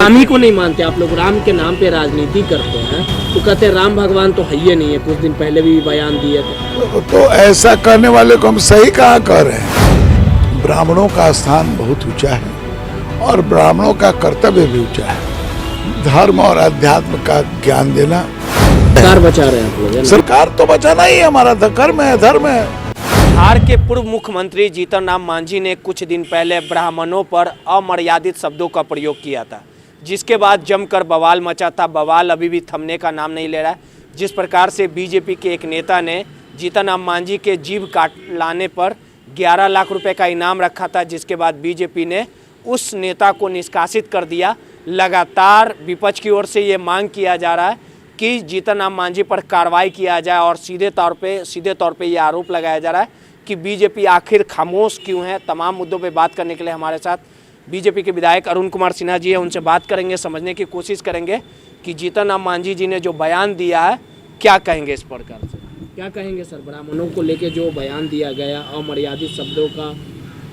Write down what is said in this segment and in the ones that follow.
राम ही को नहीं मानते आप लोग, राम के नाम पे राजनीति करते हैं तो कहते हैं राम भगवान तो है ही नहीं है। कुछ दिन पहले भी बयान दिए थे। तो ऐसा करने वाले को हम सही कहा कर रहे हैं। ब्राह्मणों का स्थान बहुत ऊंचा है और ब्राह्मणों का कर्तव्य भी ऊंचा है। धर्म और अध्यात्म का ज्ञान देना। सरकार बचा रहे हैं आप लोग, है ना? सरकार तो बचाना ही हमारा कर्म है, धर्म है। बिहार के पूर्व मुख्यमंत्री जीतन राम मांझी ने कुछ दिन पहले ब्राह्मणों पर अमर्यादित शब्दों का प्रयोग किया था, जिसके बाद जमकर बवाल मचा था। बवाल अभी भी थमने का नाम नहीं ले रहा है। जिस प्रकार से बीजेपी के एक नेता ने जीतन राम मांझी के जीभ काट लाने पर 11 लाख रुपए का इनाम रखा था, जिसके बाद बीजेपी ने उस नेता को निष्कासित कर दिया। लगातार विपक्ष की ओर से ये मांग किया जा रहा है कि जीतन राम मांझी पर कार्रवाई किया जाए और सीधे तौर पे ये आरोप लगाया जा रहा है कि बीजेपी आखिर खामोश क्यों है। तमाम मुद्दों पे बात करने के लिए हमारे साथ बीजेपी के विधायक अरुण कुमार सिन्हा जी है। उनसे बात करेंगे, समझने की कोशिश करेंगे कि जीतन राम मांझी जी ने जो बयान दिया है क्या कहेंगे इस प्रकार से। क्या कहेंगे सर, ब्राह्मणों को लेके जो बयान दिया गया, अमर्यादित शब्दों का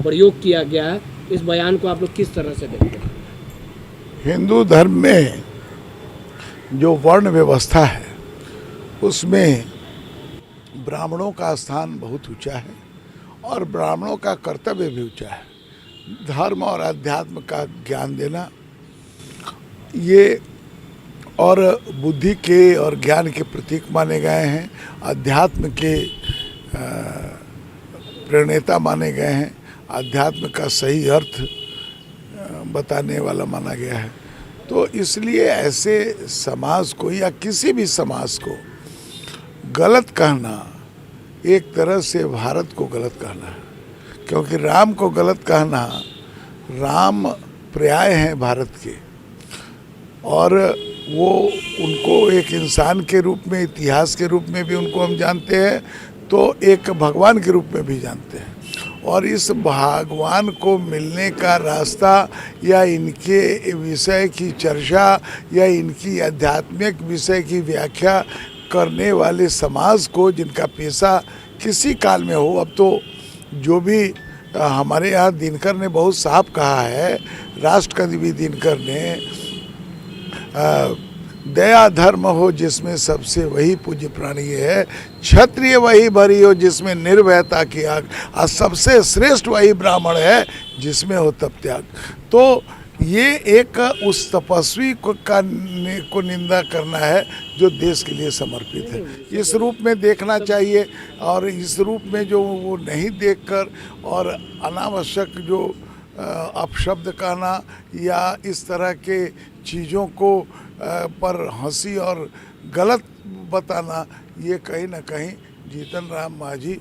प्रयोग किया गया है, इस बयान को आप लोग किस तरह से देखते हैं? हिंदू धर्म में जो वर्ण व्यवस्था है उसमें ब्राह्मणों का स्थान बहुत ऊंचा है और ब्राह्मणों का कर्तव्य भी ऊंचा है। धर्म और अध्यात्म का ज्ञान देना, ये और बुद्धि के और ज्ञान के प्रतीक माने गए हैं। अध्यात्म के प्रणेता माने गए हैं। अध्यात्म का सही अर्थ बताने वाला माना गया है। तो इसलिए ऐसे समाज को या किसी भी समाज को गलत कहना एक तरह से भारत को गलत कहना है, क्योंकि राम को गलत कहना, राम पर्याय हैं भारत के और वो उनको एक इंसान के रूप में, इतिहास के रूप में भी उनको हम जानते हैं, तो एक भगवान के रूप में भी जानते हैं। और इस भगवान को मिलने का रास्ता या इनके विषय की चर्चा या इनकी आध्यात्मिक विषय की व्याख्या करने वाले समाज को, जिनका पेशा किसी काल में हो, अब तो जो भी हमारे यहाँ दिनकर ने बहुत साफ कहा है, राष्ट्रकवि भी दिनकर ने, दया धर्म हो जिसमें सबसे वही पूज्य प्राणी है, क्षत्रिय वही भरी हो जिसमें निर्भयता की आग, और सबसे श्रेष्ठ वही ब्राह्मण है जिसमें हो तप त्याग। तो ये एक उस तपस्वी को निंदा करना है जो देश के लिए समर्पित है। इस रूप में देखना चाहिए और इस रूप में जो वो नहीं देखकर और अनावश्यक जो अपशब्द कहना या इस तरह के चीज़ों को पर हंसी और गलत बताना, ये कहीं ना कहीं जीतन राम मांझी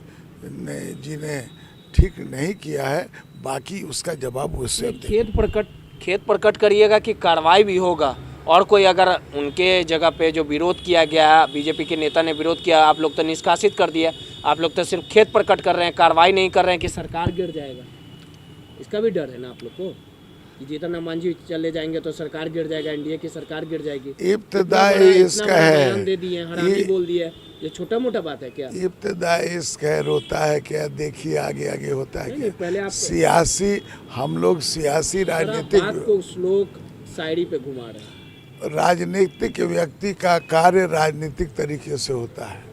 जी ने ठीक नहीं किया है। बाकी उसका जवाब उससे खेत प्रकट करिएगा कि कार्रवाई भी होगा। और कोई अगर उनके जगह पे जो विरोध किया गया, बीजेपी के नेता ने विरोध किया, आप लोग तो निष्कासित कर दिया। आप लोग तो सिर्फ खेत प्रकट कर रहे हैं, कार्रवाई नहीं कर रहे हैं कि सरकार गिर जाएगा। इसका भी डर है ना आप लोग को कि जीतन राम मांझी चले जाएंगे तो सरकार गिर जाएगा, एनडीए की सरकार गिर जाएगी। इब्तिदाई इसका है, दे दिए, हरामी बोल दिए, ये छोटा मोटा बात है क्या? इब्तिदाई इसका है, रोता है क्या, देखिए आगे आगे होता है क्या। पहले आप सियासी, हम लोग सियासी राजनीतिक को श्लोक शायरी पे घुमा रहे हैं। राजनीतिक व्यक्ति का कार्य राजनीतिक तरीके से होता है।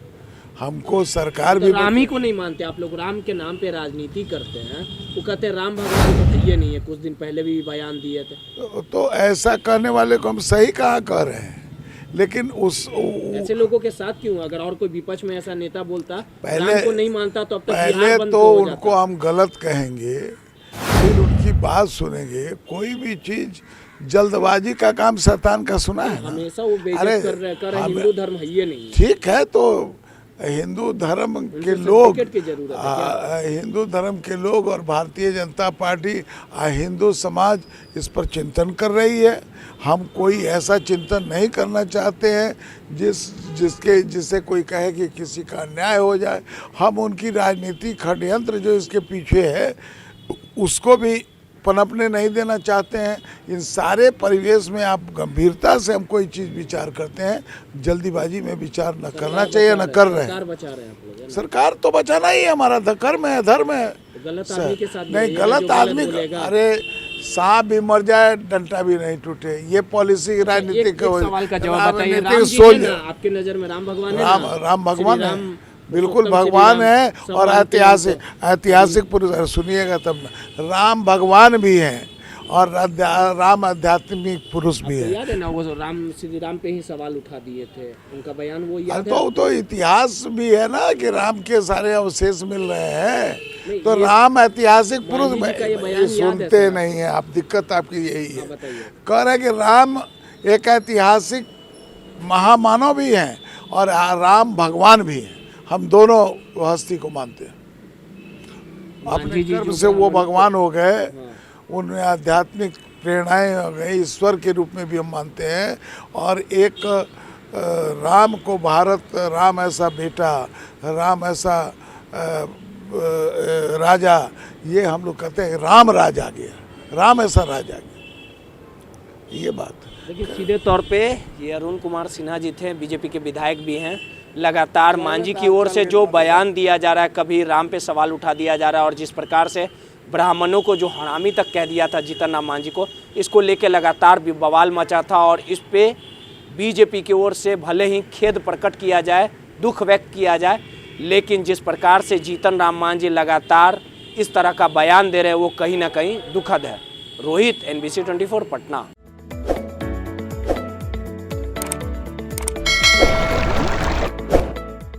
हमको सरकार भी राम ही को नहीं मानते आप लोग, राम के नाम पे राजनीति करते हैं। वो कहते हैं राम भगवान तो है ही नहीं है। कुछ दिन पहले भी बयान दिए थे। तो ऐसा करने वाले को हम सही कहा कर रहे हैं, लेकिन ऐसे लोगों के साथ क्यों? अगर और कोई विपक्ष में ऐसा नेता बोलता पहले को नहीं मानता तो अब तक पहले तो उनको हम गलत कहेंगे, फिर उनकी बात सुनेंगे। कोई भी चीज जल्दबाजी का काम शैतान का सुना है ना? हमेशा वो बेइज्जत कर रहे हैं, हिंदू धर्म है ये नहीं। ठीक है, तो हिंदू धर्म के लोग, हिंदू धर्म के लोग और भारतीय जनता पार्टी, हिंदू समाज इस पर चिंतन कर रही है। हम कोई ऐसा चिंतन नहीं करना चाहते हैं जिससे कोई कहे कि किसी का अन्याय हो जाए। हम उनकी राजनीति षड्यंत्र जो इसके पीछे है उसको भी पनपने नहीं देना चाहते हैं। इन सारे परिवेश में आप गंभीरता से हम कोई चीज़ विचार करते हैं, जल्दीबाजी में विचार न करना चाहिए, न कर रहे हैं। सरकार तो बचाना ही हमारा कर्म है, धर्म है। गलत आदमी के साथ नहीं, गलत आदमी, अरे सांप भी मर जाए डंडा भी नहीं टूटे, ये पॉलिसी राजनीतिक एक सवाल का जवाब बताइए, राजनीतिक राम जी सोच। है ना, आपके नजर में राम भगवान है राम ना? राम भगवान श्री है, राम, बिल्कुल पुरुषोत्तम श्री भगवान राम, है। सब और मानते हैं ऐतिहासिक पुरुष, सुनिएगा तब ना, राम भगवान भी हैं और राम आध्यात्मिक पुरुष भी आपको है। याद है ना, वो श्री राम पे ही सवाल उठा दिए थे, उनका बयान वो याद है? तो इतिहास भी है ना कि राम के सारे अवशेष मिल रहे हैं, नहीं, तो ये राम ऐतिहासिक पुरुष गांधी जी का ये बयान ये याद है सुनते सर? नहीं है आप, दिक्कत आपकी यही है। हाँ, बताइए। कह रहे कि राम एक ऐतिहासिक महामानव भी हैं और राम भगवान भी हैं, हम दोनों हस्ती को मानते हैं। अपने गांधी जी कर्म जो से वो भगवान हो गए, हाँ। उनमें आध्यात्मिक प्रेरणाएं हो गई, ईश्वर के रूप में भी हम मानते हैं। और एक राम को भारत, राम ऐसा बेटा, राम ऐसा राजा, ये हम लोग कहते हैं राम राज आ गया, राम ऐसा राज आ गया, ये बात। देखिए, सीधे तौर पे ये अरुण कुमार सिन्हा जी थे, बीजेपी के विधायक भी हैं। लगातार मांझी की ओर से जो बयान दिया जा रहा है, कभी राम पे सवाल उठा दिया जा रहा है, और जिस प्रकार से ब्राह्मणों को जो हरामी तक कह दिया था जीतन राम मांझी को, इसको लेके लगातार भी बवाल मचा था। और इस पे बीजेपी की ओर से भले ही खेद प्रकट किया जाए, दुख व्यक्त किया जाए, लेकिन जिस प्रकार से जीतन राम मांझी लगातार इस तरह का बयान दे रहे हैं, वो कहीं ना कहीं दुखद है। रोहित, NBC 24, पटना।